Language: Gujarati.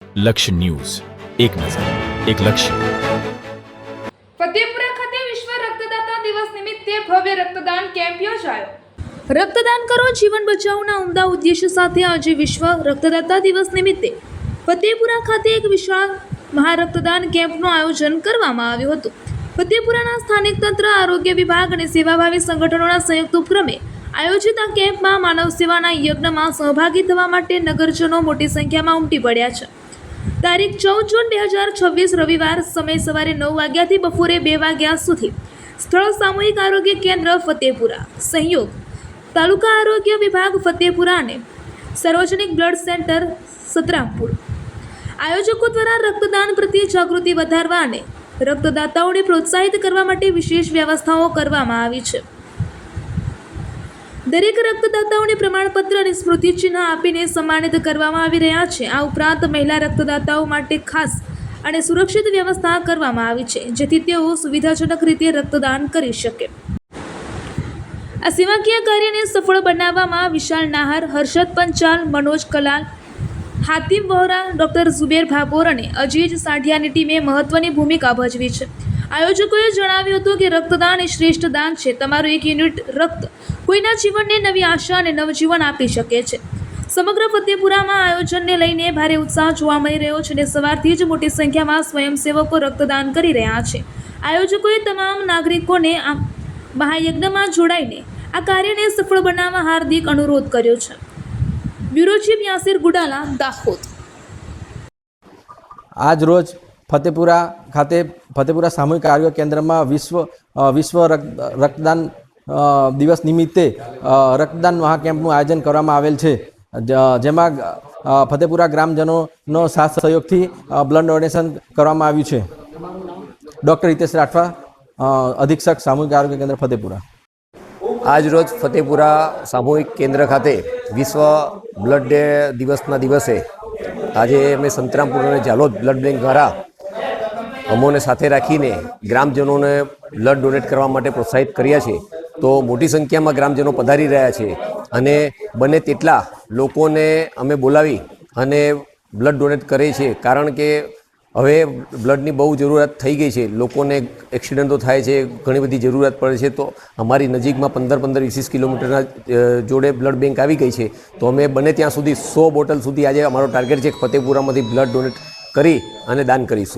લક્ષ્ય ન્યૂઝ, એક નજર, એક લક્ષ્ય. ફતેપુરા ખાતે વિશ્વ રક્તદાતા દિવસ નિમિત્તે ભવ્ય રક્તદાન કેમ્પ યોજાયો. રક્તદાન કરો જીવન બચાવોના ઉમદા ઉદ્દેશ્ય સાથે આજે વિશ્વ રક્તદાતા દિવસ નિમિત્તે ફતેપુરા ખાતે એક વિશાળ મહારક્તદાન કેમ્પનું આયોજન કરવામાં આવ્યું હતું. ફતેપુરાના સ્થાનિક તંત્ર, આરોગ્ય વિભાગ અને સેવાભાવી સંગઠનોના સંયુક્ત ઉપક્રમે આયોજિત આ કેમ્પમાં માનવ સેવાના યજ્ઞમાં સહભાગી થવા માટે નગરજનો મોટી સંખ્યામાં ઉમટી પડ્યા છે. તારીખ 14 જૂન 2026 રવિવાર, સમય સવારે 9 વાગ્યાથી બપોરે 2 વાગ્યા સુધી. સ્થળ સામૂહિક આરોગ્ય કેન્દ્ર ફતેપુરા, સહયોગ તાલુકા આરોગ્ય વિભાગ ફતેપુરા અને સાર્વજનિક બ્લડ સેન્ટર સતરામપુર. આયોજકો દ્વારા રક્તદાન પ્રત્યે જાગૃતિ વધારવા અને રક્તદાતાઓને પ્રોત્સાહિત કરવા માટે વિશેષ વ્યવસ્થાઓ કરવામાં આવી છે. દરેક રક્તદાતાઓને પ્રમાણપત્ર અને સ્મૃતિચિહ્ન આપીને સન્માનિત કરવામાં આવી રહ્યા છે. આ ઉપરાંત મહિલા રક્તદાતાઓ માટે ખાસ અને સુરક્ષિત વ્યવસ્થા કરવામાં આવી છે, જેથી તેઓ સુવિધાજનક રીતે રક્તદાન કરી શકે. આ સેવાકીય કાર્યને સફળ બનાવવામાં વિશાલ નાહર, હર્ષદ પંચાલ, મનોજ કલાલ, હાતિમ વહોરા, ડૉક્ટર ઝુબેર ભાભોર અને અજીજ સાંઢિયાની ટીમે મહત્વની ભૂમિકા ભજવી છે. આયોજકોએ જણાવ્યું હતું કે રક્તદાન એ શ્રેષ્ઠ દાન છે. તમારું એક યુનિટ રક્ત કોઈના જીવનને નવી આશા અને નવજીવન આપી શકે છે. સમગ્ર ફતેપુરામાં આયોજનને લઈને ભારે ઉત્સાહ જોવા મળી રહ્યો છે અને સવારથી જ મોટી સંખ્યામાં સ્વયંસેવકો રક્તદાન કરી રહ્યા છે. આયોજકોએ તમામ નાગરિકોને આ મહાયજ્ઞમાં જોડાઈને આ કાર્યને સફળ બનાવવા હાર્દિક અનુરોધ કર્યો છે. Bureau chief Yasir Gudala, Dahod. આજ રોજ ફતેપુરા ખાતે ફતેપુરા સામૂહિક આરોગ્ય કેન્દ્રમાં વિશ્વ રક્તદાન દિવસ નિમિત્તે રક્તદાન મહાકેમ્પનું આયોજન કરવામાં આવેલ છે, જેમાં ફતેપુરા ગ્રામજનોનો સાથ સહયોગથી બ્લડ ડોનેશન કરવામાં આવ્યું છે. ડૉક્ટર હિતેશ રાઠવા, અધિક્ષક સામૂહિક આરોગ્ય કેન્દ્ર ફતેપુરા. આજ રોજ ફતેપુરા સામૂહિક કેન્દ્ર ખાતે વિશ્વ બ્લડ ડે દિવસના દિવસે આજે અમે સંતરામપુર અને ઝાલોદ બ્લડ બેંક દ્વારા અમોને સાથે રાખીને ગ્રામજનોને બ્લડ ડોનેટ કરવા માટે પ્રોત્સાહિત કર્યા છે. તો મોટી સંખ્યામાં ગ્રામજનો પધારી રહ્યા છે અને બને તેટલા લોકોને અમે બોલાવી અને બ્લડ ડોનેટ કરીએ છીએ, કારણ કે હવે બ્લડની બહુ જરૂરિયાત થઈ ગઈ છે. લોકોને એક્સિડન્ટો થાય છે, ઘણી બધી જરૂરિયાત પડે છે. તો અમારી નજીકમાં 15-20 કિલોમીટરના જોડે બ્લડ બેંક આવી ગઈ છે. તો અમે બને ત્યાં સુધી 100 બોટલ સુધી આજે અમારો ટાર્ગેટ છે. ફતેપુરામાંથી બ્લડ ડોનેટ કરી અને દાન કરીશું.